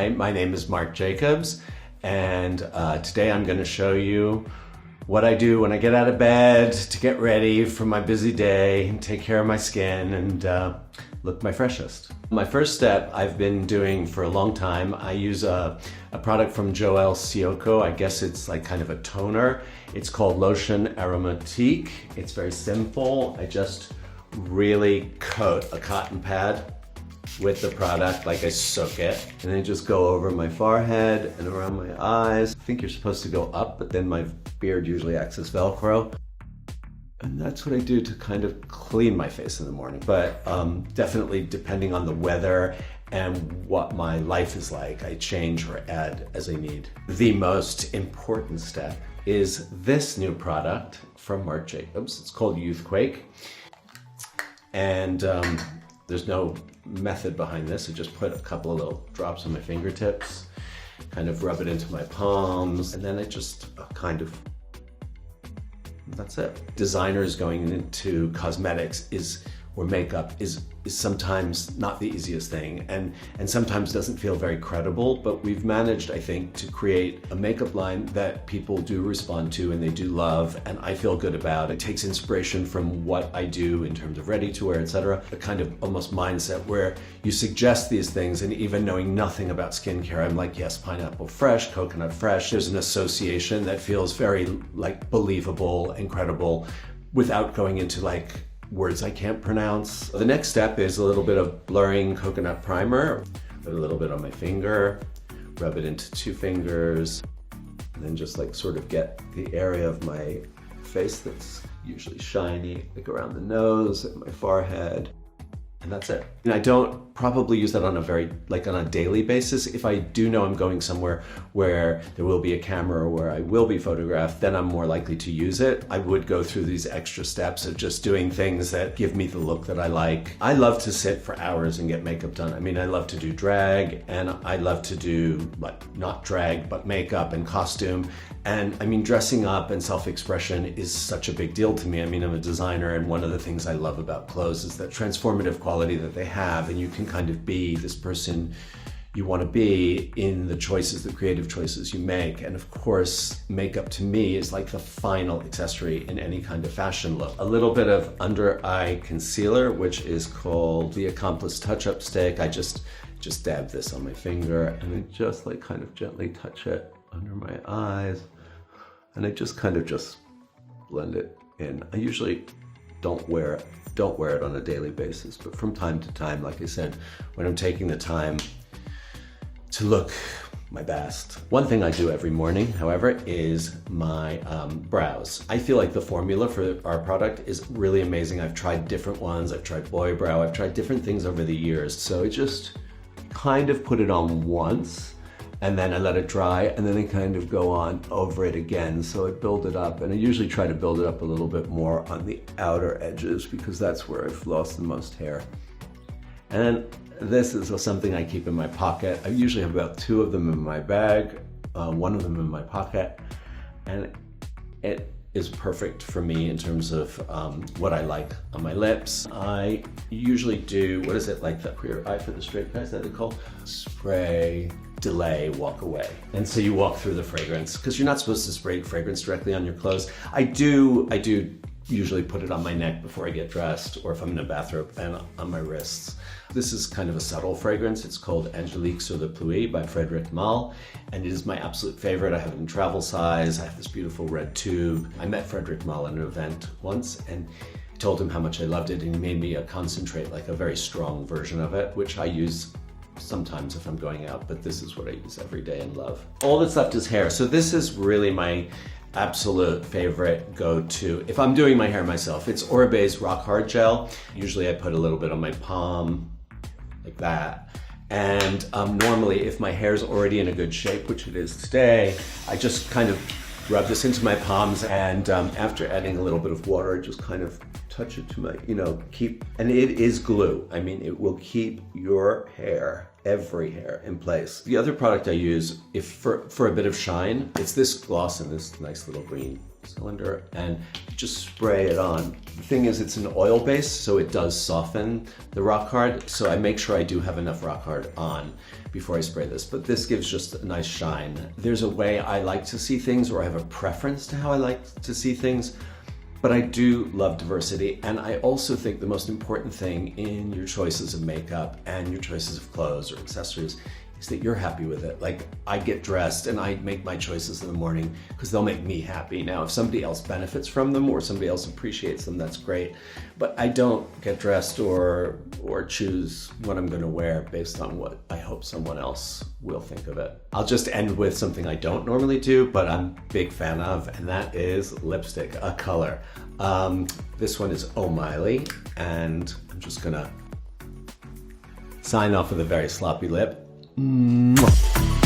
Hi, my name is Marc Jacobs, and today I'm going to show you what I do when I get out of bed to get ready for my busy day and take care of my skin and look my freshest. My first step I've been doing for a long time. I use a product from Joel Sioko. I guess it's like kind of a toner. It's called Lotion Aromatique. It's very simple. I just really coat a cotton pad with the product, like I soak it, and then just go over my forehead and around my eyes. I think you're supposed to go up, but then my beard usually acts as Velcro. And that's what I do to kind of clean my face in the morning. But definitely depending on the weather and what my life is like, I change or add as I need. The most important step is this new product from Marc Jacobs. It's called Youthquake. And there's no method behind this. I just put a couple of little drops on my fingertips, kind of rub it into my palms, and then I just that's it. Designers going into cosmetics or makeup is sometimes not the easiest thing and sometimes doesn't feel very credible, but we've managed, I think, to create a makeup line that people do respond to and they do love, and I feel good about. It takes inspiration from what I do in terms of ready to wear, etc. A kind of almost mindset where you suggest these things, and even knowing nothing about skincare, I'm like, yes, pineapple fresh, coconut fresh. There's an association that feels very like believable and credible without going into like words I can't pronounce. The next step is a little bit of blurring coconut primer. Put a little bit on my finger, rub it into two fingers, and then just like sort of get the area of my face that's usually shiny, like around the nose and my forehead. And that's it. And I don't probably use that on a daily basis. If I do know I'm going somewhere where there will be a camera or where I will be photographed, then I'm more likely to use it. I would go through these extra steps of just doing things that give me the look that I like. I love to sit for hours and get makeup done. I mean, I love to do drag, and I love to do not drag, but makeup and costume. And I mean, dressing up and self-expression is such a big deal to me. I mean, I'm a designer, and one of the things I love about clothes is that transformative quality that they have, and you can kind of be this person you want to be in the choices, the creative choices you make. And of course, makeup to me is like the final accessory in any kind of fashion look. A little bit of under eye concealer, which is called the Accomplice Touch-Up Stick. I just dab this on my finger and I just like kind of gently touch it under my eyes. And I just kind of just blend it in. I usually don't wear it on a daily basis, but from time to time, like I said, when I'm taking the time to look my best. One thing I do every morning, however, is my brows. I feel like the formula for our product is really amazing. I've tried different ones. I've tried boy brow. I've tried different things over the years. So I just kind of put it on once, and then I let it dry, and then I kind of go on over it again. So I build it up, and I usually try to build it up a little bit more on the outer edges because that's where I've lost the most hair. And this is something I keep in my pocket. I usually have about 2 of them in my bag, 1 of them in my pocket, and it is perfect for me in terms of what I like on my lips. I usually do, what is it, like the queer eye for the straight guys that they call? Spray, delay, walk away. And so you walk through the fragrance, because you're not supposed to spray fragrance directly on your clothes. I do usually put it on my neck before I get dressed, or if I'm in a bathrobe, and on my wrists. This is kind of a subtle fragrance. It's called Angelique sur le Pluie by Frédéric Malle, and it is my absolute favorite. I have it in travel size. I have this beautiful red tube. I met Frédéric Malle at an event once, and I told him how much I loved it, and he made me a concentrate, like a very strong version of it, which I use sometimes if I'm going out, but this is what I use every day and love. All that's left is hair. So this is really my absolute favorite go-to. If I'm doing my hair myself, it's Oribe's Rock Hard Gel. Usually I put a little bit on my palm, like that. And normally if my hair's already in a good shape, which it is today, I just kind of rub this into my palms, and after adding a little bit of water, I just kind of touch it to my, and it is glue. I mean, it will keep your hair, every hair, in place. The other product I use, for a bit of shine, it's this gloss in this nice little green cylinder and just spray it on. The thing is, it's an oil base, so it does soften the rock hard, so I make sure I do have enough rock hard on before I spray this, but this gives just a nice shine. There's a way I like to see things, or I have a preference to how I like to see things, but I do love diversity, and I also think the most important thing in your choices of makeup and your choices of clothes or accessories is that you're happy with it. Like, I get dressed and I make my choices in the morning because they'll make me happy. Now, if somebody else benefits from them or somebody else appreciates them, that's great. But I don't get dressed or choose what I'm gonna wear based on what I hope someone else will think of it. I'll just end with something I don't normally do, but I'm a big fan of, and that is lipstick, a color. This one is Oh Miley, and I'm just gonna sign off with a very sloppy lip. Mwah.